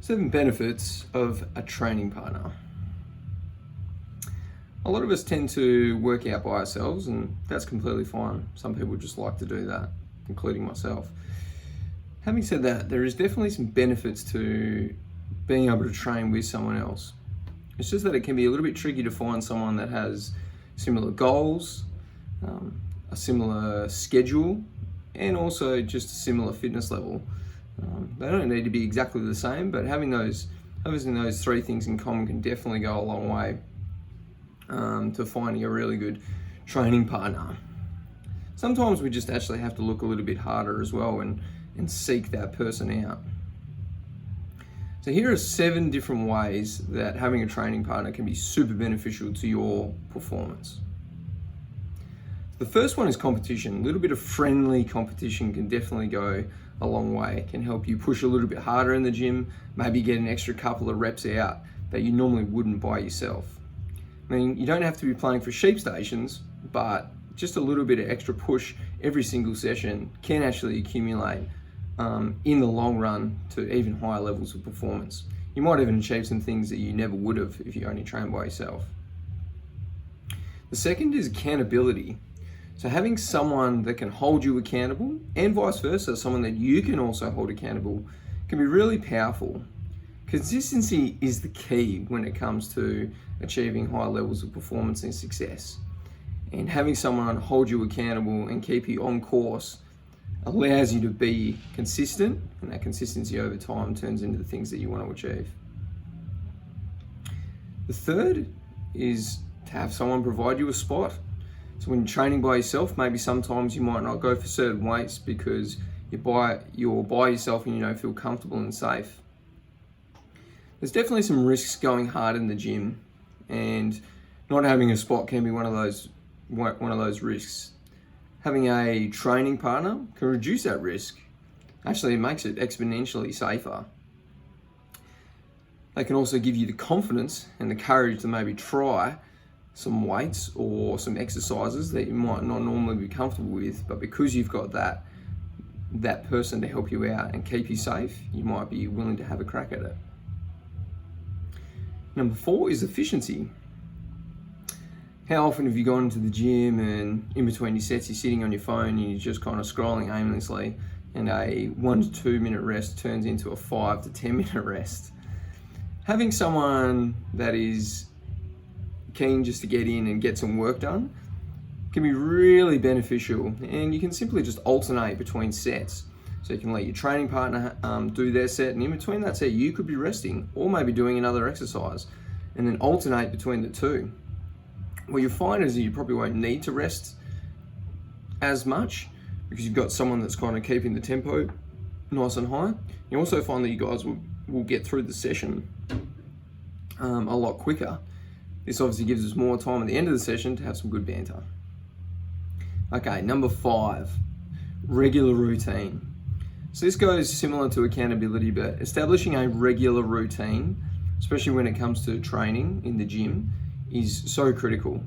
7 benefits of a training partner. A lot of us tend to work out by ourselves, and that's completely fine. Some people just like to do that, including myself. Having said that, there is definitely some benefits to being able to train with someone else. It's just that it can be a little bit tricky to find someone that has similar goals, a similar schedule, and also just a similar fitness level. They don't need to be exactly the same, but having those 3 things in common can definitely go a long way to finding a really good training partner. Sometimes we just actually have to look a little bit harder as well and seek that person out. So here are 7 different ways that having a training partner can be super beneficial to your performance. The first one is competition. A little bit of friendly competition can definitely go a long way. It can help you push a little bit harder in the gym, maybe get an extra couple of reps out that you normally wouldn't by yourself. I mean, you don't have to be playing for sheep stations, but just a little bit of extra push every single session can actually accumulate in the long run to even higher levels of performance. You might even achieve some things that you never would have if you only trained by yourself. The second is accountability. So having someone that can hold you accountable, and vice versa, someone that you can also hold accountable, can be really powerful. Consistency is the key when it comes to achieving high levels of performance and success. And having someone hold you accountable and keep you on course allows you to be consistent, and that consistency over time turns into the things that you want to achieve. The third is to have someone provide you a spot. So when you're training by yourself, maybe sometimes you might not go for certain weights because you're by yourself and you don't feel comfortable and safe. There's definitely some risks going hard in the gym, and not having a spot can be one of those risks. Having a training partner can reduce that risk. Actually, it makes it exponentially safer. They can also give you the confidence and the courage to maybe try some weights or some exercises that you might not normally be comfortable with, but because you've got that person to help you out and keep you safe, you might be willing to have a crack at it. Number 4 is efficiency. How often have you gone to the gym and in between your sets you're sitting on your phone and you're just kind of scrolling aimlessly, and a 1 to 2 minute rest turns into a 5 to 10 minute rest? Having someone that is keen just to get in and get some work done can be really beneficial, and you can simply just alternate between sets. So you can let your training partner do their set, and in between that set you could be resting or maybe doing another exercise, and then alternate between the two. What you'll find is that you probably won't need to rest as much because you've got someone that's kind of keeping the tempo nice and high. You also find that you guys will get through the session a lot quicker. This obviously gives us more time at the end of the session to have some good banter. Okay, number 5, regular routine. So this goes similar to accountability, but establishing a regular routine, especially when it comes to training in the gym, is so critical.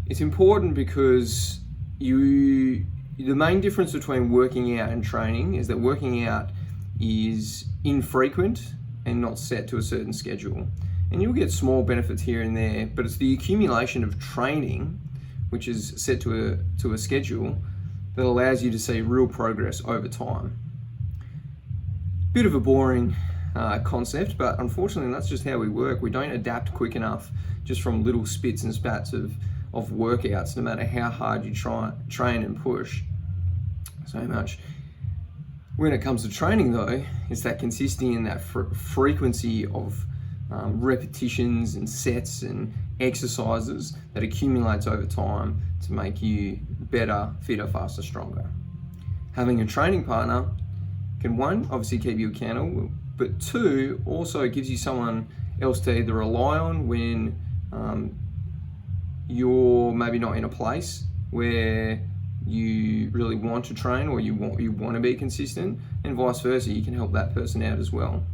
It's important because the main difference between working out and training is that working out is infrequent and not set to a certain schedule. And you'll get small benefits here and there, but it's the accumulation of training, which is set to a schedule, that allows you to see real progress over time. Bit of a boring concept, but unfortunately that's just how we work. We don't adapt quick enough just from little spits and spats of workouts, no matter how hard you train and push so much. When it comes to training though, it's that consistency and that frequency of repetitions and sets and exercises that accumulates over time to make you better, fitter, faster, stronger. Having a training partner can, 1, obviously keep you accountable, but 2, also gives you someone else to either rely on when you're maybe not in a place where you really want to train or you want to be consistent, and vice versa, you can help that person out as well.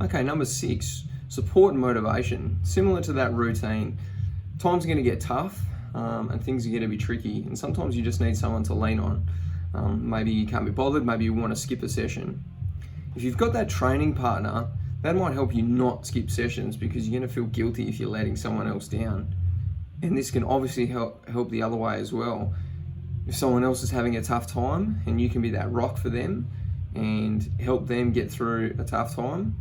Okay, number 6, support and motivation. Similar to that routine, times are going to get tough and things are going to be tricky, and sometimes you just need someone to lean on. Maybe you can't be bothered, maybe you want to skip a session. If you've got that training partner, that might help you not skip sessions because you're going to feel guilty if you're letting someone else down. And this can obviously help the other way as well. If someone else is having a tough time and you can be that rock for them and help them get through a tough time,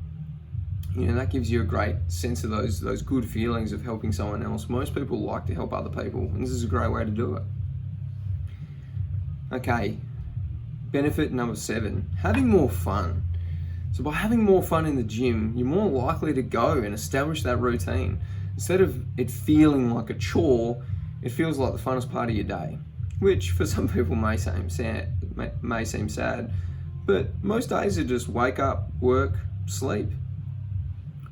that gives you a great sense of those good feelings of helping someone else. Most people like to help other people, and this is a great way to do it. Okay, benefit number 7, having more fun. So by having more fun in the gym, you're more likely to go and establish that routine. Instead of it feeling like a chore, it feels like the funnest part of your day, which for some people may seem sad, but most days are just wake up, work, sleep,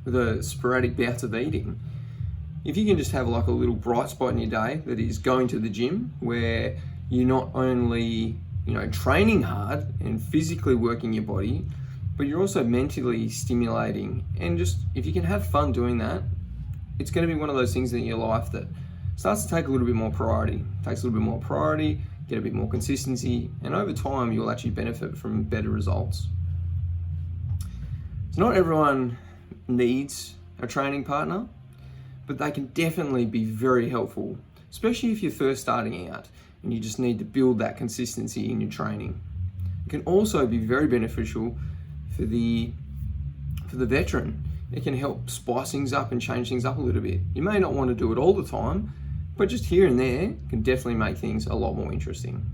with a sporadic bout of eating. If you can just have like a little bright spot in your day that is going to the gym, where you're not only training hard and physically working your body, but you're also mentally stimulating, and just if you can have fun doing that, it's going to be one of those things in your life that starts to take a little bit more priority, get a bit more consistency, and over time you'll actually benefit from better results. So not everyone needs a training partner, but they can definitely be very helpful, especially if you're first starting out and you just need to build that consistency in your training. It can also be very beneficial for the veteran. It can help spice things up and change things up a little bit. You may not want to do it all the time, but just here and there can definitely make things a lot more interesting.